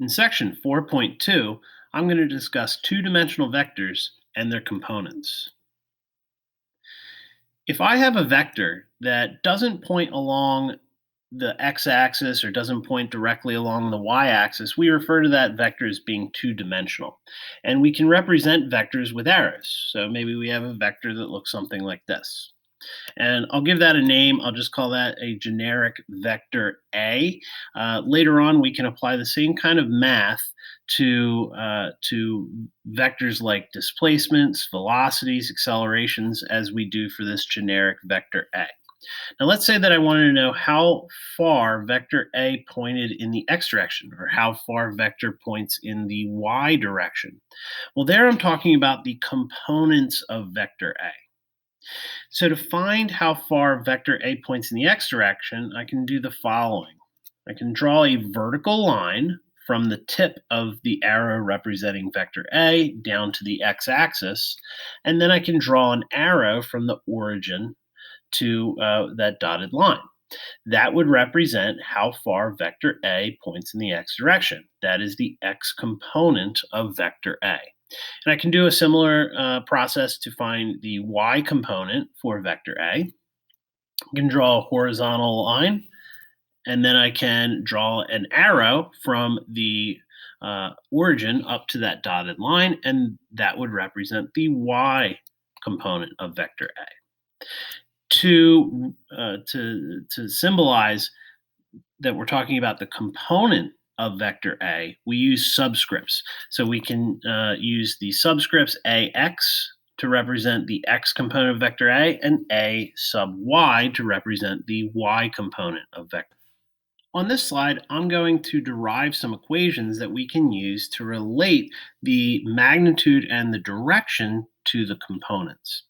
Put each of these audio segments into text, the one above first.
In section 4.2, I'm going to discuss two-dimensional vectors and their components. If I have a vector that doesn't point along the x-axis or doesn't point directly along the y-axis, we refer to that vector as being two-dimensional. And we can represent vectors with arrows. So maybe we have a vector that looks something like this. And I'll give that a name. I'll just call that a generic vector A. Later on, we can apply the same kind of math to vectors like displacements, velocities, accelerations, as we do for this generic vector A. Now, let's say that I wanted to know how far vector A pointed in the x direction, or how far vector points in the y direction. Well, there I'm talking about the components of vector A. So to find how far vector A points in the x direction, I can do the following. I can draw a vertical line from the tip of the arrow representing vector A down to the x-axis, and then I can draw an arrow from the origin to that dotted line. That would represent how far vector A points in the x direction. That is the x component of vector A. And I can do a similar process to find the y component for vector A. I can draw a horizontal line, and then I can draw an arrow from the origin up to that dotted line, and that would represent the y component of vector A. To symbolize that we're talking about the component of vector A, we use subscripts. So we can use the subscripts AX to represent the x component of vector A and A sub y to represent the y component of vector. On this slide, I'm going to derive some equations that we can use to relate the magnitude and the direction to the components.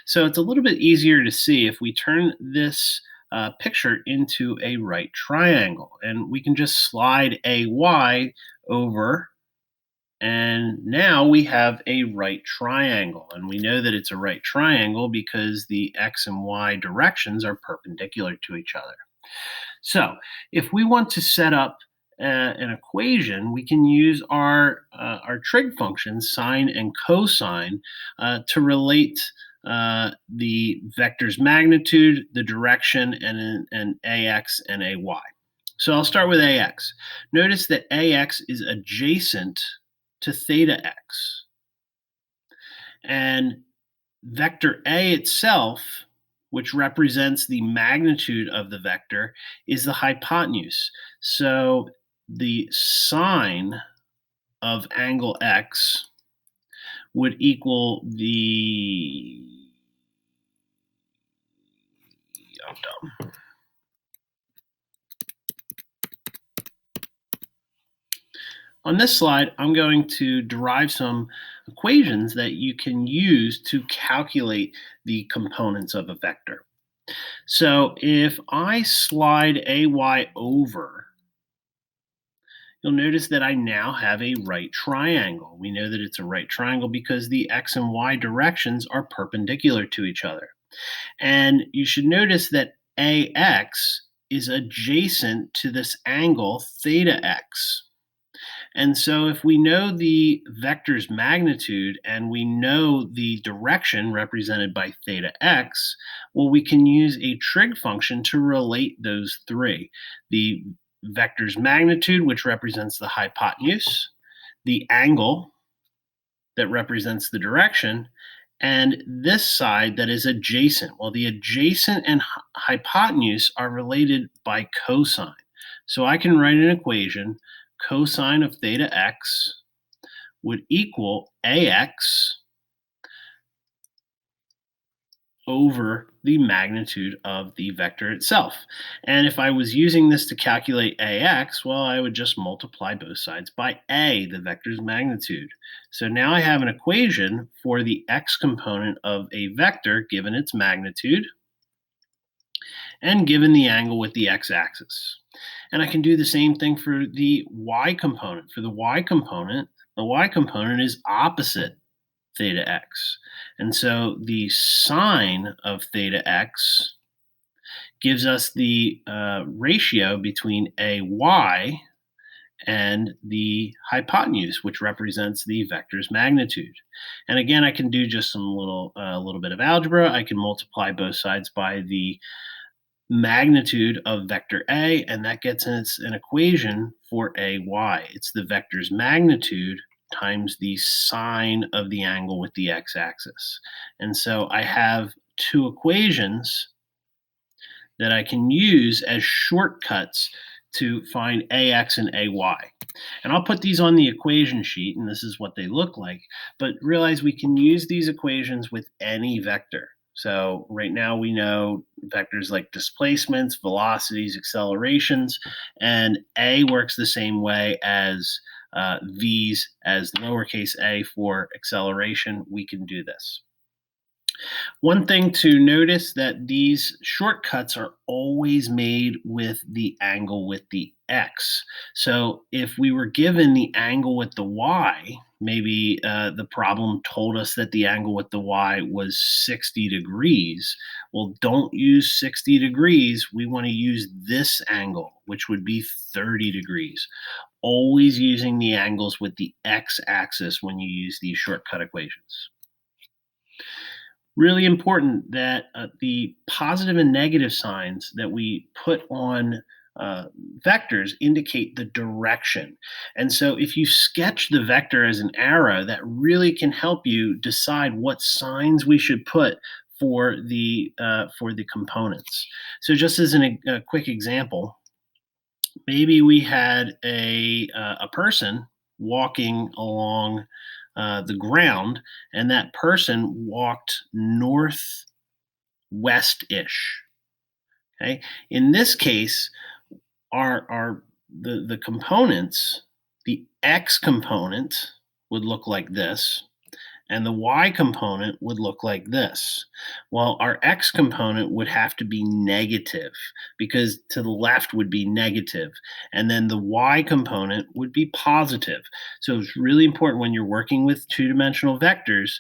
So it's a little bit easier to see if we turn this picture into a right triangle. And we can just slide AY over, and now we have a right triangle. And we know that it's a right triangle because the x and y directions are perpendicular to each other. So if we want to set up an equation, we can use our trig functions, sine and cosine, to relate the vector's magnitude, the direction, and ax and ay. So I'll start with ax. Notice that ax is adjacent to theta x. And vector a itself, which represents the magnitude of the vector, is the hypotenuse. So the sine of angle x would equal the, I'm done. On this slide, I'm going to derive some equations that you can use to calculate the components of a vector. So if I slide AY over, you'll notice that I now have a right triangle. We know that it's a right triangle because the x and y directions are perpendicular to each other. And you should notice that AX is adjacent to this angle theta x. And so if we know the vector's magnitude and we know the direction represented by theta x, well, we can use a trig function to relate those three. The vector's magnitude, which represents the hypotenuse, the angle that represents the direction, and this side that is adjacent. Well, the adjacent and hypotenuse are related by cosine. So I can write an equation: cosine of theta x would equal ax over the magnitude of the vector itself. And if I was using this to calculate ax, well, I would just multiply both sides by a, the vector's magnitude. So now I have an equation for the x component of a vector given its magnitude and given the angle with the x-axis. And I can do the same thing for the y component. For the y component is opposite theta x. And so the sine of theta x gives us the ratio between ay and the hypotenuse, which represents the vector's magnitude. And again, I can do just some little bit of algebra. I can multiply both sides by the magnitude of vector A, and that gets us an equation for AY. It's the vector's magnitude times the sine of the angle with the x-axis. And so I have two equations that I can use as shortcuts to find AX and AY. And I'll put these on the equation sheet, and this is what they look like. But realize we can use these equations with any vector. So right now we know vectors like displacements, velocities, accelerations, and A works the same way as V's as lowercase a for acceleration. We can do this. One thing to notice that these shortcuts are always made with the angle with the x. So if we were given the angle with the y, maybe the problem told us that the angle with the y was 60 degrees. Well, don't use 60 degrees. We want to use this angle, which would be 30 degrees. Always using the angles with the x-axis when you use these shortcut equations. Really important that the positive and negative signs that we put on vectors indicate the direction. And so if you sketch the vector as an arrow, that really can help you decide what signs we should put for the components. So just as a quick example, maybe we had a person walking along the ground, and that person walked northwest-ish. Okay, in this case, the components, the x component would look like this, and the y component would look like this. Well, our x component would have to be negative because to the left would be negative, and then the y component would be positive. So it's really important when you're working with two-dimensional vectors,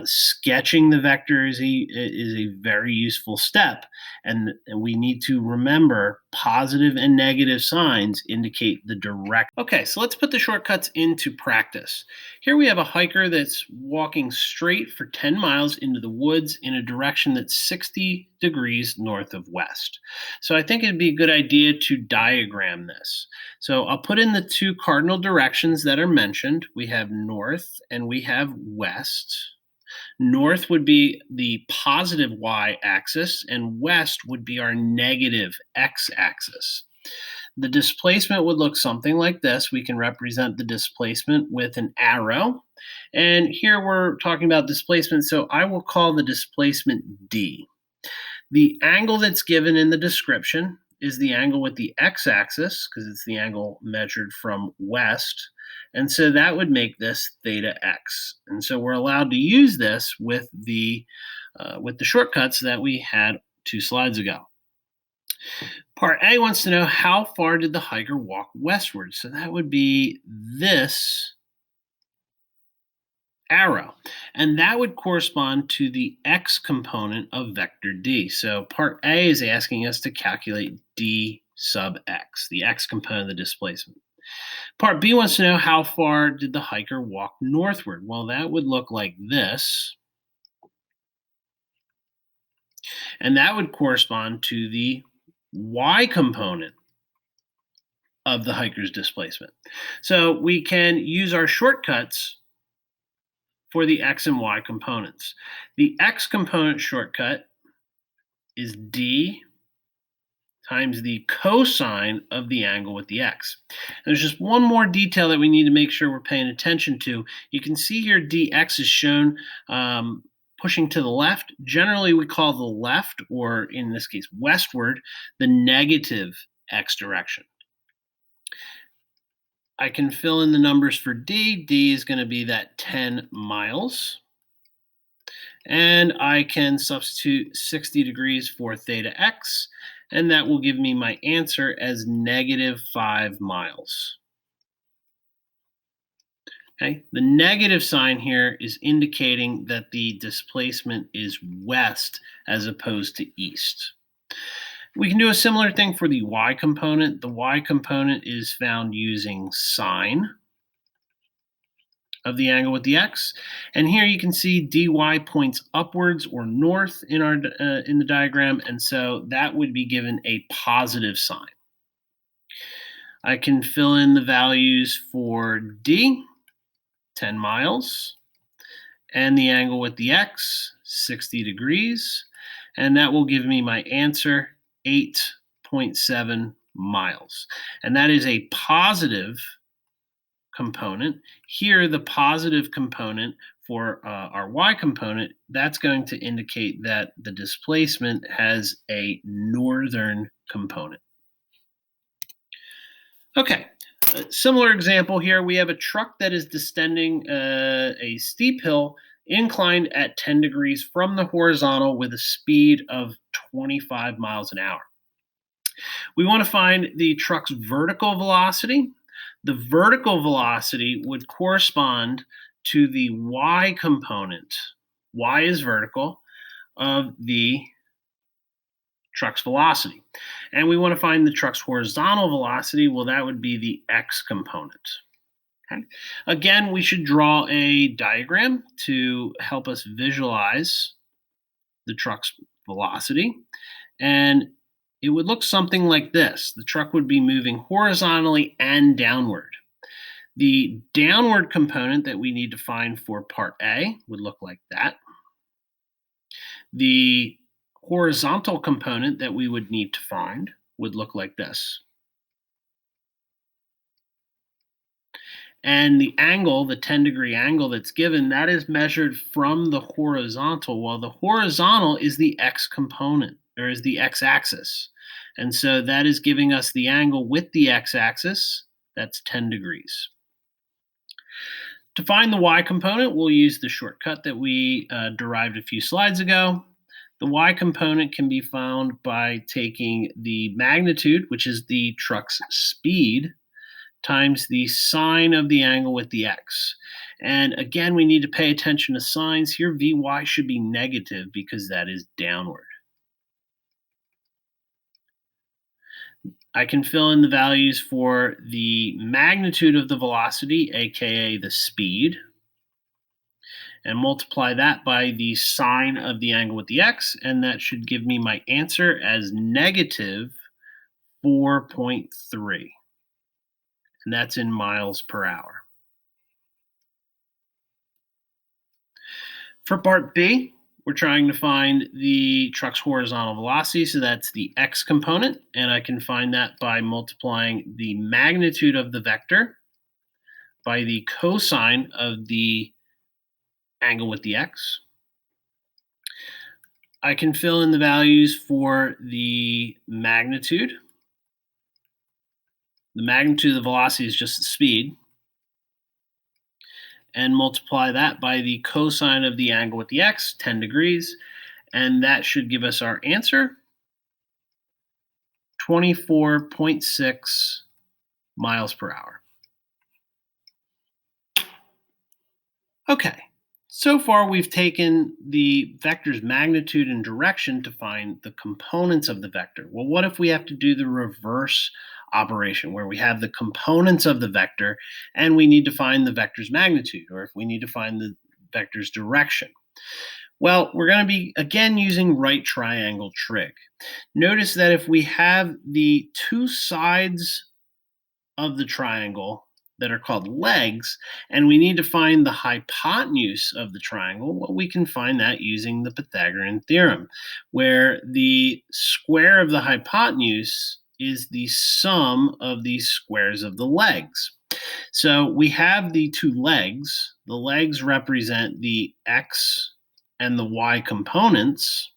sketching the vector is a very useful step, and we need to remember positive and negative signs indicate the direct. Okay, so let's put the shortcuts into practice. Here we have a hiker that's walking straight for 10 miles into the woods in a direction that's 60 degrees north of west. So I think it'd be a good idea to diagram this. So I'll put in the two cardinal directions that are mentioned. We have north and we have west. North would be the positive y-axis, and west would be our negative x-axis. The displacement would look something like this. We can represent the displacement with an arrow. And here we're talking about displacement, so I will call the displacement d. The angle that's given in the description is the angle with the x-axis, because it's the angle measured from west. And so that would make this theta x. And so we're allowed to use this with the shortcuts that we had 2 slides ago. Part A wants to know how far did the hiker walk westward? So that would be this arrow. And that would correspond to the x component of vector d. So part A is asking us to calculate d sub x, the x component of the displacement. Part B wants to know how far did the hiker walk northward? Well, that would look like this. And that would correspond to the y component of the hiker's displacement. So we can use our shortcuts for the x and y components. The x component shortcut is d times the cosine of the angle with the x. There's just one more detail that we need to make sure we're paying attention to. You can see here dx is shown pushing to the left. Generally, we call the left, or in this case, westward, the negative x direction. I can fill in the numbers for d. D is going to be that 10 miles. And I can substitute 60 degrees for theta x, and that will give me my answer as negative 5 miles. Okay, the negative sign here is indicating that the displacement is west as opposed to east. We can do a similar thing for the y component. The y component is found using sine of the angle with the x. And here you can see dy points upwards or north in our in the diagram, and so that would be given a positive sign. I can fill in the values for d, 10 miles, and the angle with the x, 60 degrees, and that will give me my answer, 8.7 miles. And that is a positive component. Here, the positive component for our y component, that's going to indicate that the displacement has a northern component. Okay, a similar example here. We have a truck that is descending a steep hill inclined at 10 degrees from the horizontal with a speed of 25 miles an hour. We want to find the truck's vertical velocity. The vertical velocity would correspond to the y component. Y is vertical of the truck's velocity. And we want to find the truck's horizontal velocity. Well, that would be the x component. Okay. Again, we should draw a diagram to help us visualize the truck's velocity. And it would look something like this. The truck would be moving horizontally and downward. The downward component that we need to find for part A would look like that. The horizontal component that we would need to find would look like this. And the angle, the 10-degree angle that's given, that is measured from the horizontal, while the horizontal is the x component, or is the x-axis. And so that is giving us the angle with the x-axis, that's 10 degrees. To find the y component, we'll use the shortcut that we derived a few slides ago. The y component can be found by taking the magnitude, which is the truck's speed, times the sine of the angle with the x. And again, we need to pay attention to signs. Here, Vy should be negative because that is downward. I can fill in the values for the magnitude of the velocity, aka the speed, and multiply that by the sine of the angle with the x, and that should give me my answer as negative 4.3. And that's in miles per hour. For part B, we're trying to find the truck's horizontal velocity, so that's the x component, and I can find that by multiplying the magnitude of the vector by the cosine of the angle with the x. I can fill in the values for the magnitude. The magnitude of the velocity is just the speed, and multiply that by the cosine of the angle with the x, 10 degrees, and that should give us our answer, 24.6 miles per hour. Okay, so far we've taken the vector's magnitude and direction to find the components of the vector. Well, what if we have to do the reverse operation where we have the components of the vector and we need to find the vector's magnitude, or if we need to find the vector's direction? Well, we're going to be again using right triangle trig. Notice that if we have the two sides of the triangle that are called legs, and we need to find the hypotenuse of the triangle, well, we can find that using the Pythagorean theorem, where the square of the hypotenuse is the sum of the squares of the legs. So we have the two legs. The legs represent the x and the y components,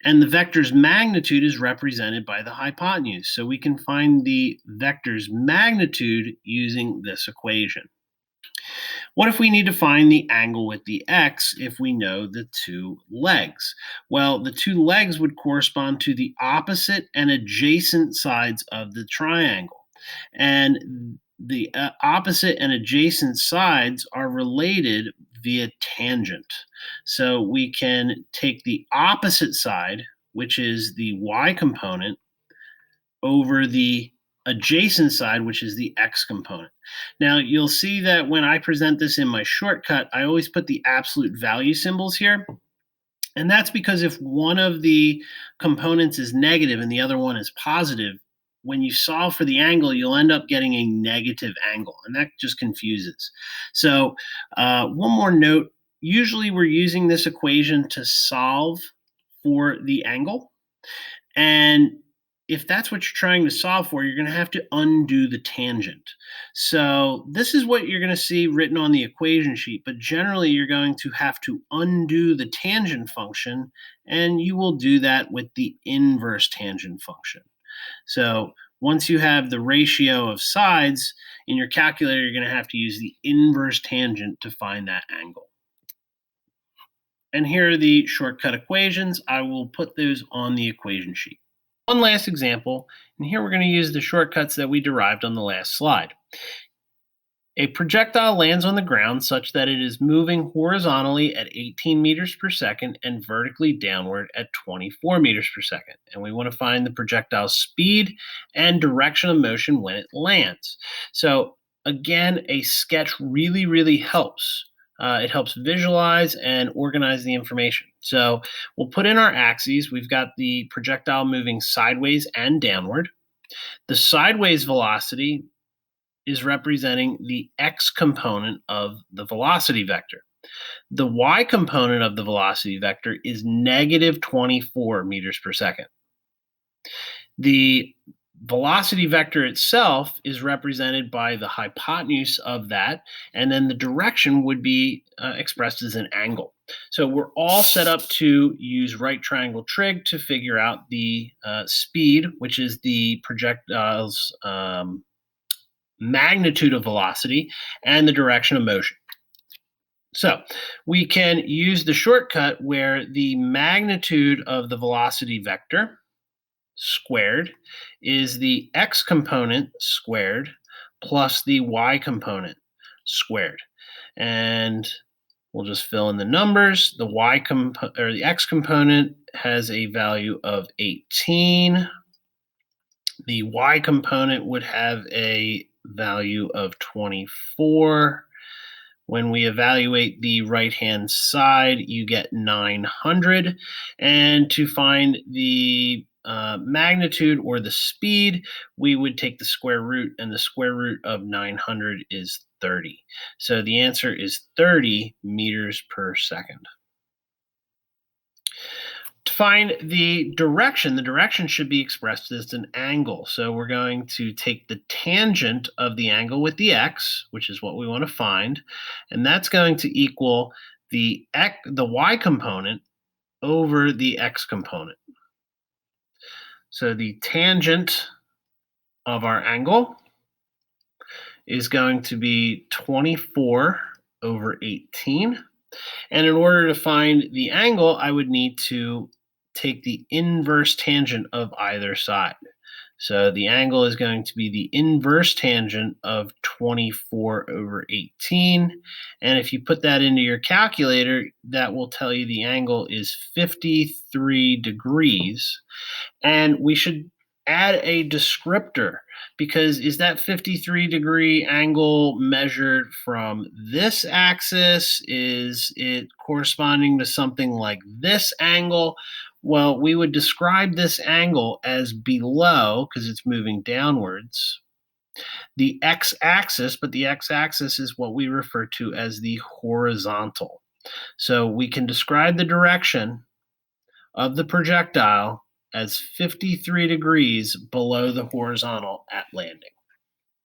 and the vector's magnitude is represented by the hypotenuse. So we can find the vector's magnitude using this equation. What if we need to find the angle with the x if we know the two legs? Well, the two legs would correspond to the opposite and adjacent sides of the triangle. And the opposite and adjacent sides are related via tangent. So we can take the opposite side which is the y component, over the adjacent side, which is the x component. Now, you'll see that when I present this in my shortcut, I always put the absolute value symbols here. And that's because if one of the components is negative and the other one is positive, when you solve for the angle, you'll end up getting a negative angle, and that just confuses. So, one more note, usually we're using this equation to solve for the angle. And if that's what you're trying to solve for, you're going to have to undo the tangent. So this is what you're going to see written on the equation sheet, but generally you're going to have to undo the tangent function, and you will do that with the inverse tangent function. So once you have the ratio of sides in your calculator, you're going to have to use the inverse tangent to find that angle. And here are the shortcut equations. I will put those on the equation sheet. One last example, and here we're going to use the shortcuts that we derived on the last slide. A projectile lands on the ground such that it is moving horizontally at 18 meters per second and vertically downward at 24 meters per second. And we want to find the projectile's speed and direction of motion when it lands. So again, a sketch really helps. It helps visualize and organize the information. So we'll put in our axes. We've got the projectile moving sideways and downward. The sideways velocity is representing the x component of the velocity vector. The y component of the velocity vector is negative 24 meters per second. The velocity vector itself is represented by the hypotenuse of that, and then the direction would be expressed as an angle. So we're all set up to use right triangle trig to figure out the speed, which is the projectile's magnitude of velocity, and the direction of motion. So we can use the shortcut where the magnitude of the velocity vector squared is the x component squared plus the y component squared. And we'll just fill in the numbers. The the x component has a value of 18. The y component would have a value of 24. When we evaluate the right-hand side, you get 900. And to find the magnitude or the speed, we would take the square root, and the square root of 900 is 30. So the answer is 30 meters per second. To find the direction should be expressed as an angle. So we're going to take the tangent of the angle with the x, which is what we want to find, and that's going to equal the y component over the x component. So the tangent of our angle is going to be 24 over 18. And in order to find the angle, I would need to take the inverse tangent of either side. So the angle is going to be the inverse tangent of 24 over 18. And if you put that into your calculator, that will tell you the angle is 53 degrees. And we should add a descriptor, because is that 53-degree angle measured from this axis? Is it corresponding to something like this angle? Well, we would describe this angle as below, because it's moving downwards, the x-axis, but the x-axis is what we refer to as the horizontal. So we can describe the direction of the projectile as 53 degrees below the horizontal at landing.